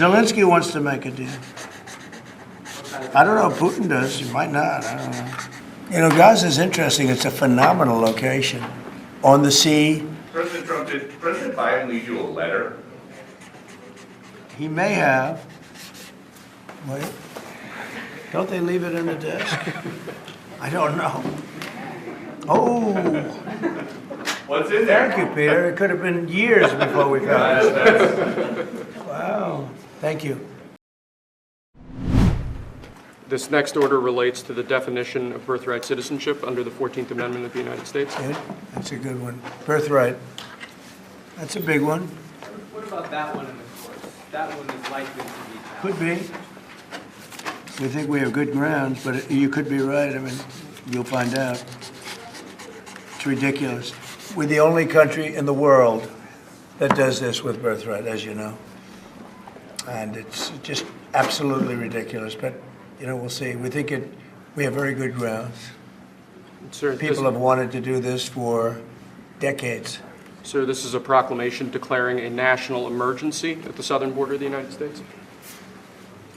Zelensky wants to make a deal. I don't know if Putin does. He might not. I don't know. You know, Gaza is interesting. It's a phenomenal location. On the sea. President Trump, did President Biden leave you a letter? He may have. Wait. Don't they leave it in the desk? I don't know. Oh. What's in there? Thank you, Peter. It could have been years before we found it. Wow. Thank you. This next order relates to the definition of birthright citizenship under the 14th Amendment of the United States. Good. That's a good one. Birthright. That's a big one. What about that one in the courts? That one is likely to be challenged. Could be. We think we have good grounds, but you could be right. I mean, you'll find out. It's ridiculous. We're the only country in the world that does this with birthright, as you know. And it's just absolutely ridiculous. But, you know, we'll see. We think we have very good grounds. Sir, People have wanted to do this for decades. Sir, this is a proclamation declaring a national emergency at the southern border of the United States.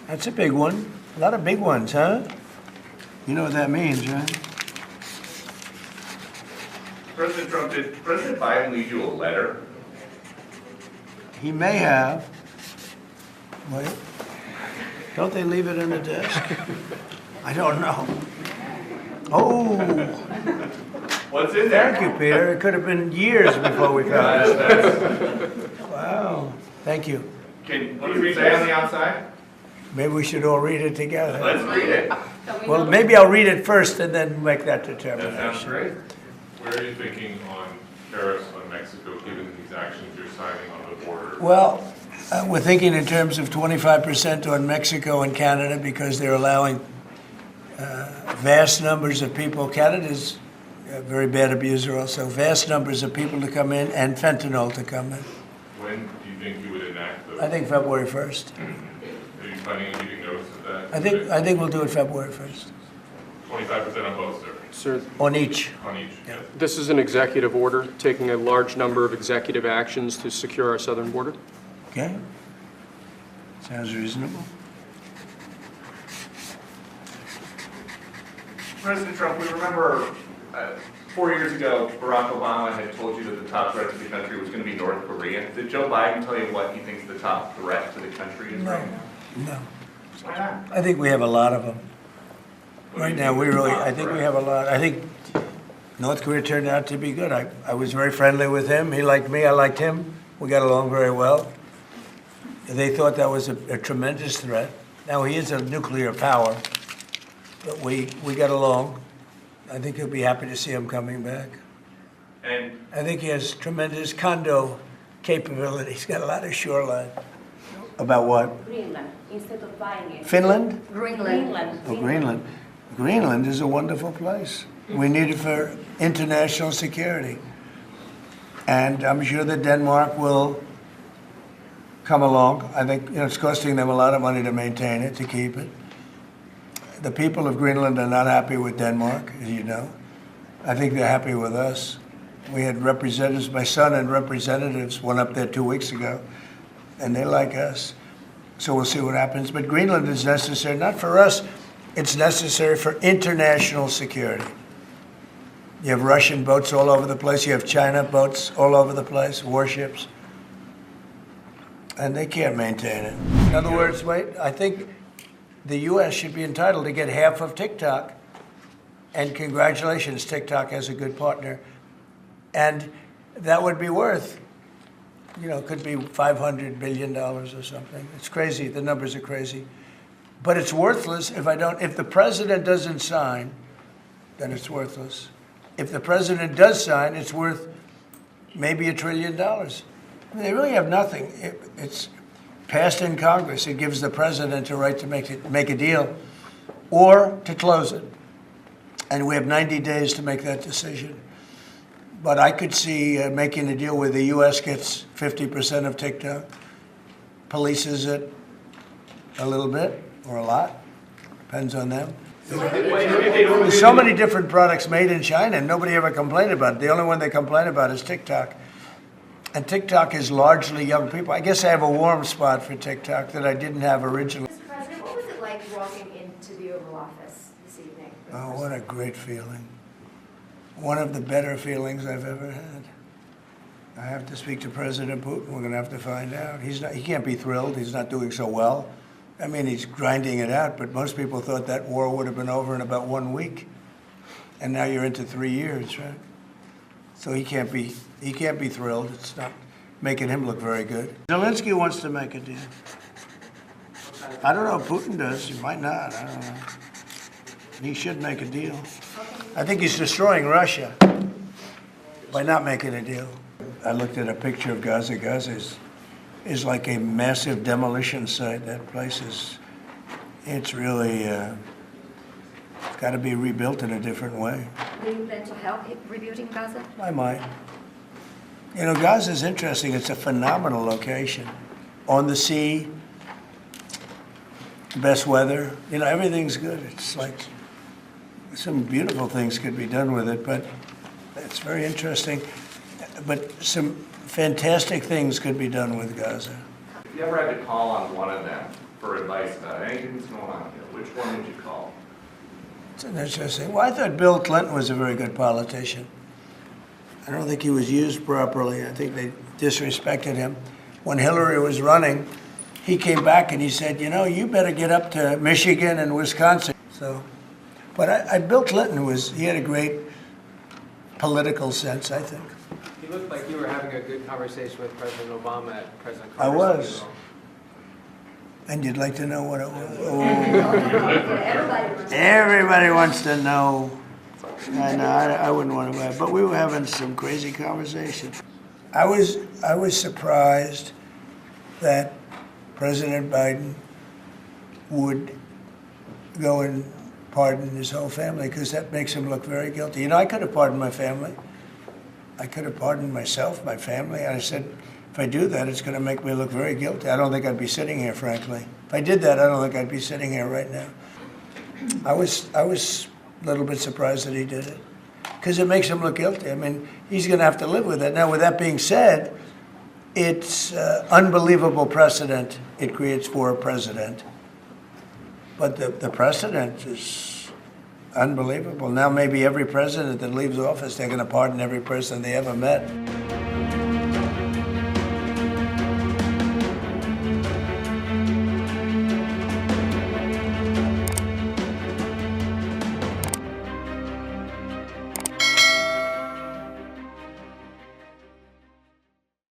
That's a big one. A lot of big ones, huh? You know what that means, right? President Trump, did President Biden leave you a letter? He may have. Wait. Don't they leave it in the desk? I don't know. Oh. What's in there? Thank you, Peter. It could have been years before we found it. Wow. Thank you. What does it say on the outside? Maybe we should all read it together. Let's read it. Well, maybe I'll read it first and then make that That determination. sounds great. Where are you thinking on tariffs on Mexico, given these actions you're signing on the border? Well, we're thinking in terms of 25% on Mexico and Canada because they're allowing vast numbers of people. Canada's a very bad abuser also. Vast numbers of people to come in and fentanyl to come in. When do you think you would enact those? I think February 1st. Are you planning on giving notice of that? I think we'll do it February 1st. 25% on both, sir? Sir, On each. On each? Yeah. this is an executive order taking a large number of executive actions to secure our southern border. Okay? Sounds reasonable. President Trump, we remember 4 years ago, Barack Obama had told you that the top threat to the country was going to be North Korea. Did Joe Biden tell you what he thinks the top threat to the country is right now? No. Why not? I think we have a lot of them. Right now, I think we have a lot. I think North Korea turned out to be good. I was very friendly with him. He liked me. I liked him. We got along very well. They thought that was a tremendous threat. Now, he is a nuclear power, but we got along. I think he'll be happy to see him coming back. And I think he has tremendous condo capability. He's got a lot of shoreline. About what? Greenland, instead of buying it. Finland? Greenland. Oh, Greenland. Greenland is a wonderful place. We need it for international security. And I'm sure that Denmark will come along. I think it's costing them a lot of money to maintain it, to keep it. The people of Greenland are not happy with Denmark, as you know. I think they're happy with us. We had representatives, my son and representatives went up there 2 weeks ago, and they like us. So we'll see what happens. But Greenland is necessary, not for us, it's necessary for international security. You have Russian boats all over the place. You have China boats all over the place, warships. And they can't maintain it. In other words, I think the U.S. should be entitled to get half of TikTok. And congratulations, TikTok has a good partner. And that would be worth, could be $500 billion or something. It's crazy. The numbers are crazy. But it's worthless if the president doesn't sign, then it's worthless. If the president does sign, it's worth maybe $1 trillion. They really have nothing. It's passed in Congress. It gives the president a right to make a deal or to close it. And we have 90 days to make that decision. But I could see making a deal where the U.S. gets 50% of TikTok, polices it a little bit or a lot, depends on them. There's so many different products made in China, and nobody ever complained about it. The only one they complain about is TikTok. And TikTok is largely young people. I guess I have a warm spot for TikTok that I didn't have originally. Mr. President, what was it like walking into the Oval Office this evening? Oh, what a great feeling. One of the better feelings I've ever had. I have to speak to President Putin. We're going to have to find out. He can't be thrilled. He's not doing so well. I mean, he's grinding it out, but most people thought that war would have been over in about 1 week. And now you're into 3 years, right? So he can't be thrilled. It's not making him look very good. Zelensky wants to make a deal. I don't know if Putin does. He might not. I don't know. He should make a deal. I think he's destroying Russia by not making a deal. I looked at a picture of Gaza. Gaza is like a massive demolition site. That place it's really, it's got to be rebuilt in a different way. Do you plan to help rebuilding Gaza? I might. You know, Gaza is interesting. It's a phenomenal location. On the sea, best weather. You know, everything's good. It's like some beautiful things could be done with it, but it's very interesting. But some fantastic things could be done with Gaza. If you ever had to call on one of them for advice about anything that's going on here, which one would you call? It's an interesting. Well, I thought Bill Clinton was a very good politician. I don't think he was used properly. I think they disrespected him. When Hillary was running, he came back and he said, you know, you better get up to Michigan and Wisconsin. So, but Bill Clinton he had a great political sense, I think. You looked like you were having a good conversation with President Obama at President I Carter's was. funeral. And you'd like to know what it was? Oh. Everybody. Everybody wants to know. I wouldn't want to, but we were having some crazy conversation. I was surprised that President Biden would go and pardon his whole family, because that makes him look very guilty. You know, I could have pardoned my family. I could have pardoned myself, my family. I said, if I do that, it's going to make me look very guilty. I don't think I'd be sitting here, frankly. If I did that, I don't think I'd be sitting here right now. I was a little bit surprised that he did it, because it makes him look guilty. I mean, he's going to have to live with it. Now, with that being said, it's unbelievable precedent it creates for a president. But the precedent is unbelievable. Now maybe every president that leaves office, they're going to pardon every person they ever met.